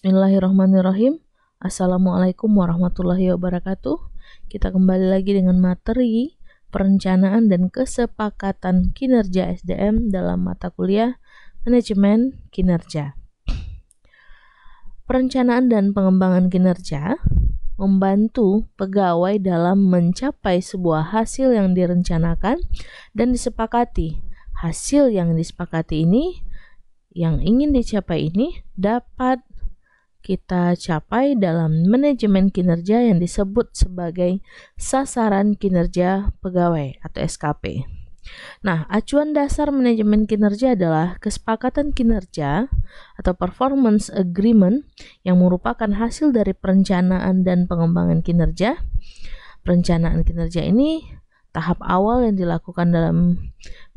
Bismillahirrahmanirrahim. Assalamualaikum warahmatullahi wabarakatuh. Kita kembali lagi dengan materi perencanaan dan kesepakatan kinerja SDM dalam mata kuliah Manajemen Kinerja. Perencanaan dan pengembangan kinerja membantu pegawai dalam mencapai sebuah hasil yang direncanakan dan disepakati. Hasil yang disepakati ini, yang ingin dicapai ini dapat kita capai dalam manajemen kinerja yang disebut sebagai sasaran kinerja pegawai atau SKP. Nah, acuan dasar manajemen kinerja adalah kesepakatan kinerja atau performance agreement yang merupakan hasil dari perencanaan dan pengembangan kinerja. Perencanaan kinerja ini tahap awal yang dilakukan dalam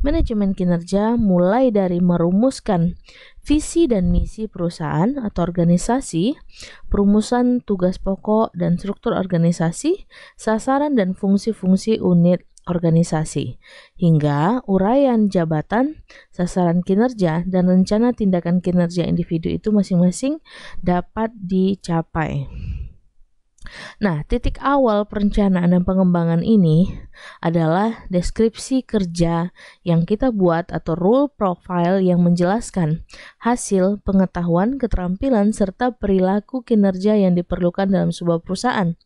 manajemen kinerja, mulai dari merumuskan visi dan misi perusahaan atau organisasi, perumusan tugas pokok dan struktur organisasi, sasaran dan fungsi-fungsi unit organisasi, hingga uraian jabatan, sasaran kinerja, dan rencana tindakan kinerja individu itu masing-masing dapat dicapai. Nah, titik awal perencanaan dan pengembangan ini adalah deskripsi kerja yang kita buat atau role profile yang menjelaskan hasil, pengetahuan, keterampilan, serta perilaku kinerja yang diperlukan dalam sebuah perusahaan.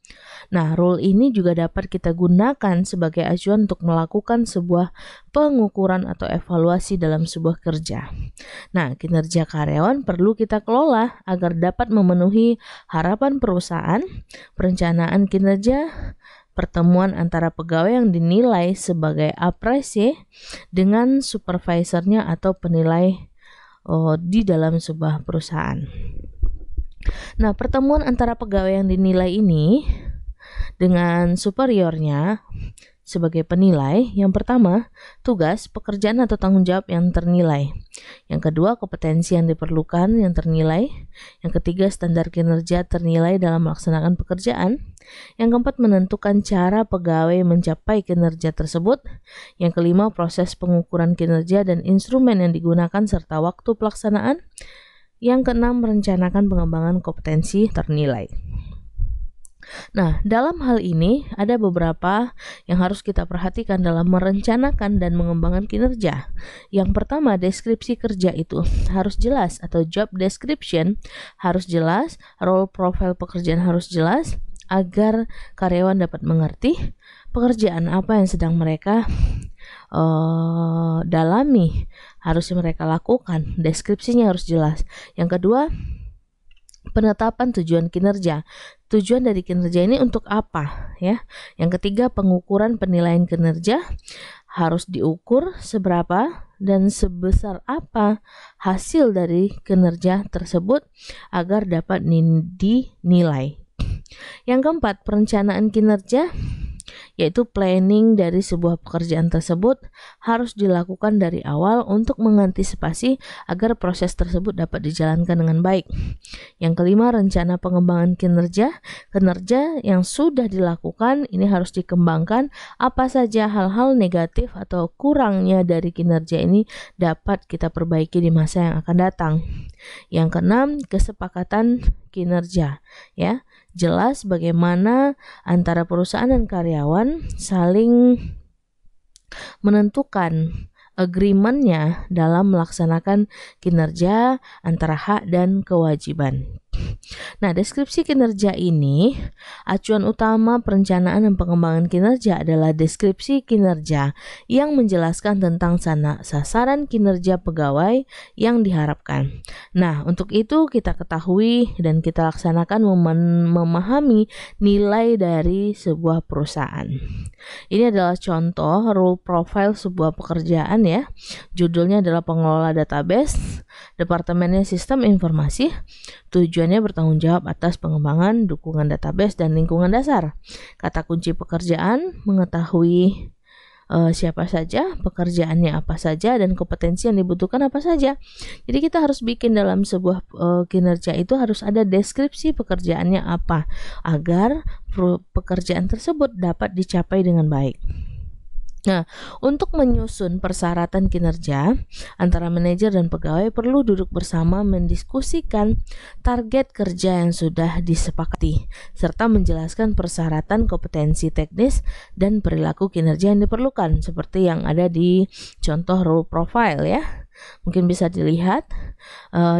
Nah, role ini juga dapat kita gunakan sebagai acuan untuk melakukan sebuah pengukuran atau evaluasi dalam sebuah kerja. Nah, kinerja karyawan perlu kita kelola agar dapat memenuhi harapan perusahaan. Perencanaan kinerja, pertemuan antara pegawai yang dinilai sebagai apresiasi dengan supervisornya atau penilai di dalam sebuah perusahaan. Nah, pertemuan antara pegawai yang dinilai ini dengan superiornya sebagai penilai, yang pertama, tugas, pekerjaan atau tanggung jawab yang ternilai. Yang kedua, kompetensi yang diperlukan yang ternilai. Yang ketiga, standar kinerja ternilai dalam melaksanakan pekerjaan. Yang keempat, menentukan cara pegawai mencapai kinerja tersebut. Yang kelima, proses pengukuran kinerja dan instrumen yang digunakan serta waktu pelaksanaan. Yang keenam, merencanakan pengembangan kompetensi ternilai. Nah, dalam hal ini ada beberapa yang harus kita perhatikan dalam merencanakan dan mengembangkan kinerja. Yang pertama, deskripsi kerja itu harus jelas atau job description harus jelas, role profile pekerjaan harus jelas agar karyawan dapat mengerti pekerjaan apa yang sedang mereka dalami, harus mereka lakukan. Deskripsinya harus jelas. Yang kedua, penetapan tujuan kinerja. Tujuan dari kinerja ini untuk apa, ya? Yang ketiga, pengukuran penilaian kinerja harus diukur seberapa dan sebesar apa hasil dari kinerja tersebut agar dapat dinilai. Yang keempat, perencanaan kinerja, yaitu planning dari sebuah pekerjaan tersebut harus dilakukan dari awal untuk mengantisipasi agar proses tersebut dapat dijalankan dengan baik. Yang kelima, rencana pengembangan kinerja. Kinerja yang sudah dilakukan ini harus dikembangkan. Apa saja hal-hal negatif atau kurangnya dari kinerja ini dapat kita perbaiki di masa yang akan datang. Yang keenam, kesepakatan kinerja, ya. Jelas bagaimana antara perusahaan dan karyawan saling menentukan agreement-nya dalam melaksanakan kinerja antara hak dan kewajiban. Nah, deskripsi kinerja ini, acuan utama perencanaan dan pengembangan kinerja adalah deskripsi kinerja yang menjelaskan tentang sasaran kinerja pegawai yang diharapkan. Nah, untuk itu kita ketahui dan kita laksanakan memahami nilai dari sebuah perusahaan. Ini adalah contoh role profile sebuah pekerjaan, ya. Judulnya adalah pengelola database, departemennya sistem informasi. Tujuannya bertanggung jawab atas pengembangan, dukungan database, dan lingkungan dasar. Kata kunci pekerjaan, mengetahui siapa saja, pekerjaannya apa saja, dan kompetensi yang dibutuhkan apa saja. Jadi kita harus bikin dalam sebuah kinerja itu harus ada deskripsi pekerjaannya apa, agar pekerjaan tersebut dapat dicapai dengan baik. Nah, untuk menyusun persyaratan kinerja, antara manajer dan pegawai perlu duduk bersama mendiskusikan target kerja yang sudah disepakati, serta menjelaskan persyaratan kompetensi teknis dan perilaku kinerja yang diperlukan, seperti yang ada di contoh role profile ya. Mungkin bisa dilihat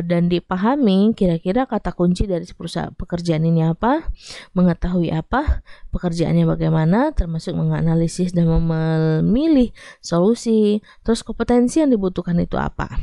dan dipahami kira-kira kata kunci dari pekerjaan ini apa, mengetahui apa, pekerjaannya bagaimana, termasuk menganalisis dan memilih solusi, terus kompetensi yang dibutuhkan itu apa.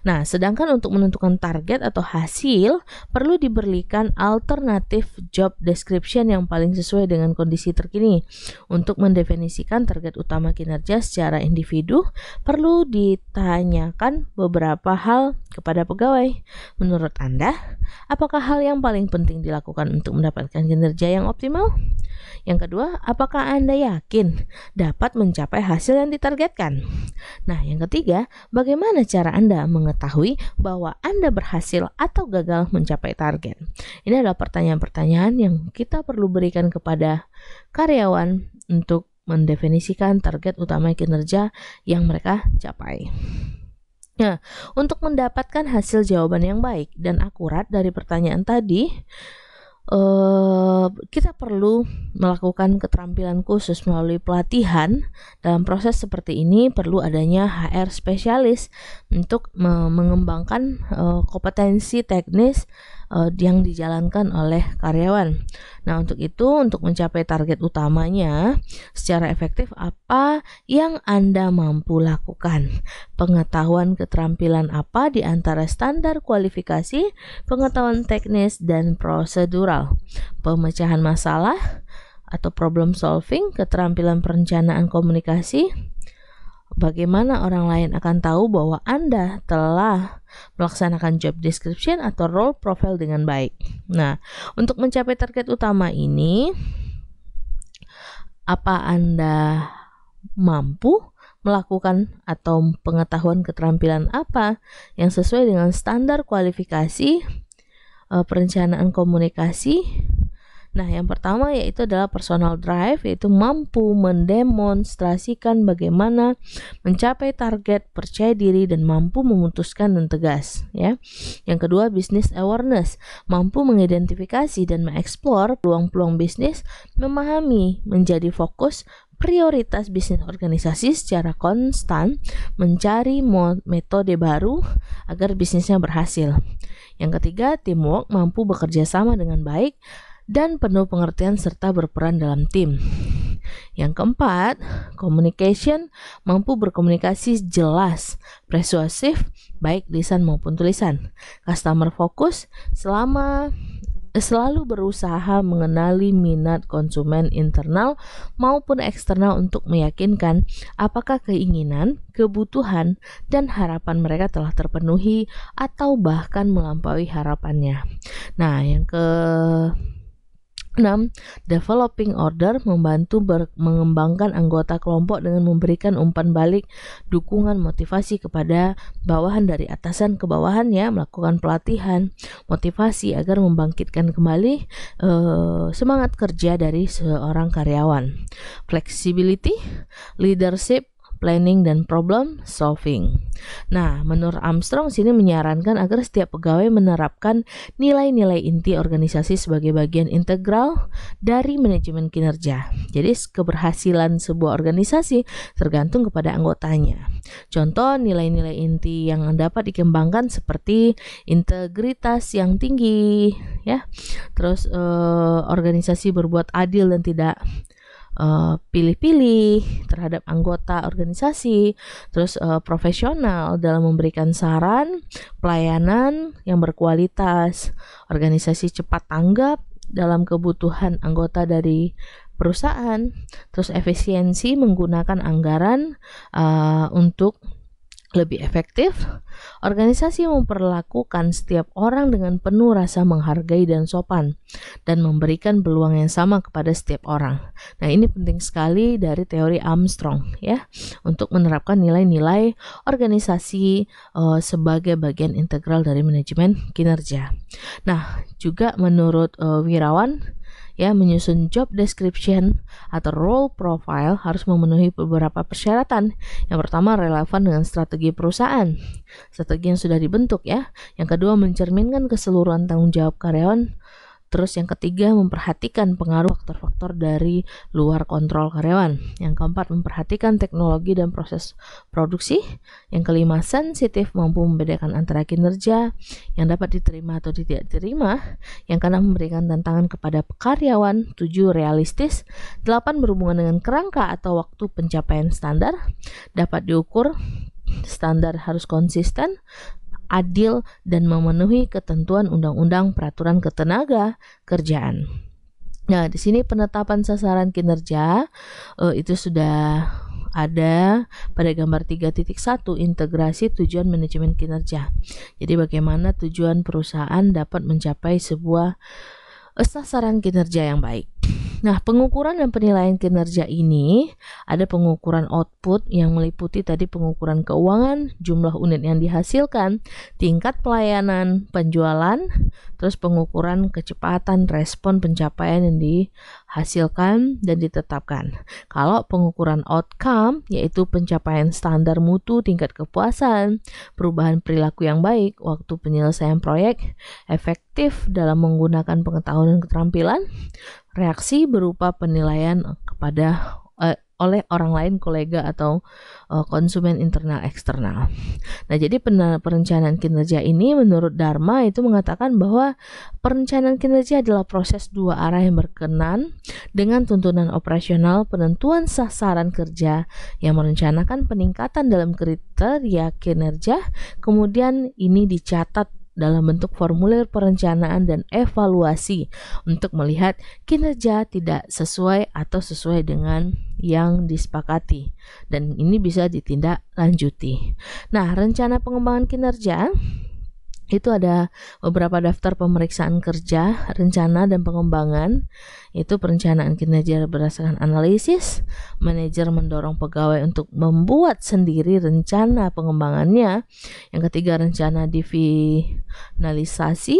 Nah, sedangkan untuk menentukan target atau hasil, perlu diberikan alternatif job description yang paling sesuai dengan kondisi terkini. Untuk mendefinisikan target utama kinerja secara individu, perlu ditanyakan beberapa hal kepada pegawai. Menurut Anda, apakah hal yang paling penting dilakukan untuk mendapatkan kinerja yang optimal? Yang kedua, apakah Anda yakin dapat mencapai hasil yang ditargetkan? Nah, yang ketiga, bagaimana cara Anda mengetahui bahwa Anda berhasil atau gagal mencapai target? Ini adalah pertanyaan-pertanyaan yang kita perlu berikan kepada karyawan untuk mendefinisikan target utama kinerja yang mereka capai. Nah, untuk mendapatkan hasil jawaban yang baik dan akurat dari pertanyaan tadi, kita perlu melakukan keterampilan khusus melalui pelatihan. Dalam proses seperti ini perlu adanya HR spesialis untuk mengembangkan kompetensi teknis yang dijalankan oleh karyawan. Nah, untuk itu, untuk mencapai target utamanya secara efektif, apa yang Anda mampu lakukan? Pengetahuan keterampilan apa di antara standar kualifikasi, pengetahuan teknis, dan prosedural? Pemecahan masalah atau problem solving, keterampilan perencanaan komunikasi. Bagaimana orang lain akan tahu bahwa Anda telah melaksanakan job description atau role profile dengan baik. Nah, untuk mencapai target utama ini, apa Anda mampu melakukan atau pengetahuan keterampilan apa yang sesuai dengan standar kualifikasi perencanaan komunikasi? Nah, yang pertama yaitu adalah personal drive, yaitu mampu mendemonstrasikan bagaimana mencapai target, percaya diri, dan mampu memutuskan dan tegas. Ya. Yang kedua, business awareness, mampu mengidentifikasi dan mengeksplor peluang-peluang bisnis, memahami, menjadi fokus prioritas bisnis organisasi secara konstan, mencari metode baru agar bisnisnya berhasil. Yang ketiga, teamwork, mampu bekerja sama dengan baik dan penuh pengertian serta berperan dalam tim. Yang keempat, communication, mampu berkomunikasi jelas, persuasif, baik lisan maupun tulisan. Customer focus, selalu berusaha mengenali minat konsumen internal maupun eksternal untuk meyakinkan apakah keinginan, kebutuhan, dan harapan mereka telah terpenuhi atau bahkan melampaui harapannya. Nah, yang ke 6. Developing order, membantu mengembangkan anggota kelompok dengan memberikan umpan balik, dukungan, motivasi kepada bawahan dari atasan ke bawahan ya, melakukan pelatihan, motivasi agar membangkitkan kembali semangat kerja dari seorang karyawan. Flexibility, leadership, planning, dan problem solving. Nah, menurut Armstrong sini menyarankan agar setiap pegawai menerapkan nilai-nilai inti organisasi sebagai bagian integral dari manajemen kinerja. Jadi keberhasilan sebuah organisasi tergantung kepada anggotanya. Contoh nilai-nilai inti yang dapat dikembangkan seperti integritas yang tinggi, ya. Terus organisasi berbuat adil dan tidak pilih-pilih terhadap anggota organisasi, terus profesional dalam memberikan saran, pelayanan yang berkualitas, organisasi cepat tanggap dalam kebutuhan anggota dari perusahaan, terus efisiensi menggunakan anggaran untuk lebih efektif. Organisasi memperlakukan setiap orang dengan penuh rasa menghargai dan sopan, dan memberikan peluang yang sama kepada setiap orang. Nah, ini penting sekali dari teori Armstrong ya, untuk menerapkan nilai-nilai organisasi sebagai bagian integral dari manajemen kinerja. Nah, juga menurut Wirawan Ya, menyusun job description atau role profile harus memenuhi beberapa persyaratan. Yang pertama, relevan dengan strategi perusahaan, strategi yang sudah dibentuk ya. Yang kedua, mencerminkan keseluruhan tanggung jawab karyawan. Terus yang ketiga, memperhatikan pengaruh faktor-faktor dari luar kontrol karyawan. Yang keempat, memperhatikan teknologi dan proses produksi. Yang kelima, sensitif, mampu membedakan antara kinerja yang dapat diterima atau tidak diterima. Yang keenam, memberikan tantangan kepada karyawan. 7, realistis. 8, berhubungan dengan kerangka atau waktu pencapaian standar. Dapat diukur, standar harus konsisten, adil, dan memenuhi ketentuan undang-undang peraturan ketenaga kerjaan. Nah, di sini penetapan sasaran kinerja itu sudah ada pada gambar 3.1, integrasi tujuan manajemen kinerja. Jadi bagaimana tujuan perusahaan dapat mencapai sebuah sasaran kinerja yang baik. Nah, pengukuran dan penilaian kinerja ini ada pengukuran output yang meliputi tadi pengukuran keuangan, jumlah unit yang dihasilkan, tingkat pelayanan, penjualan, terus pengukuran kecepatan respon pencapaian yang dihasilkan dan ditetapkan. Kalau pengukuran outcome yaitu pencapaian standar mutu, tingkat kepuasan, perubahan perilaku yang baik, waktu penyelesaian proyek, efektif dalam menggunakan pengetahuan dan keterampilan, reaksi berupa penilaian kepada oleh orang lain, kolega atau konsumen internal eksternal. Nah, jadi perencanaan kinerja ini menurut Dharma itu mengatakan bahwa perencanaan kinerja adalah proses dua arah yang berkenan dengan tuntunan operasional, penentuan sasaran kerja yang merencanakan peningkatan dalam kriteria kinerja, kemudian ini dicatat dalam bentuk formulir perencanaan dan evaluasi untuk melihat kinerja tidak sesuai atau sesuai dengan yang disepakati, dan ini bisa ditindaklanjuti. Nah, rencana pengembangan kinerja itu ada beberapa daftar pemeriksaan kerja, rencana dan pengembangan. Itu perencanaan kinerja berdasarkan analisis, manajer mendorong pegawai untuk membuat sendiri rencana pengembangannya. Yang ketiga, rencana difinalisasi.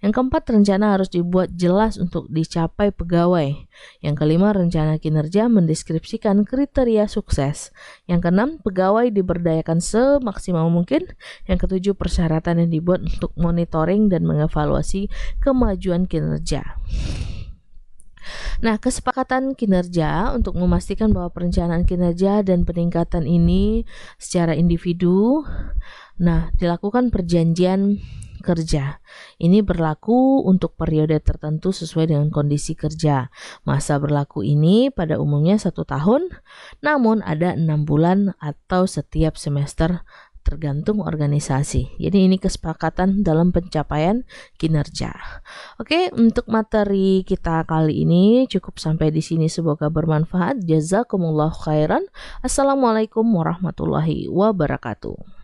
Yang keempat, rencana harus dibuat jelas untuk dicapai pegawai. Yang kelima, rencana kinerja mendeskripsikan kriteria sukses. Yang keenam, pegawai diberdayakan semaksimal mungkin. Yang ketujuh, persyaratan yang dibuat untuk monitoring dan mengevaluasi kemajuan kinerja. Nah, kesepakatan kinerja untuk memastikan bahwa perencanaan kinerja dan peningkatan ini secara individu, dilakukan perjanjian kerja. Ini berlaku untuk periode tertentu sesuai dengan kondisi kerja. Masa berlaku ini pada umumnya 1 tahun, namun ada 6 bulan atau setiap semester tergantung organisasi. Jadi ini kesepakatan dalam pencapaian kinerja. Oke, untuk materi kita kali ini cukup sampai di sini. Semoga bermanfaat. Jazakumullah khairan. Assalamualaikum warahmatullahi wabarakatuh.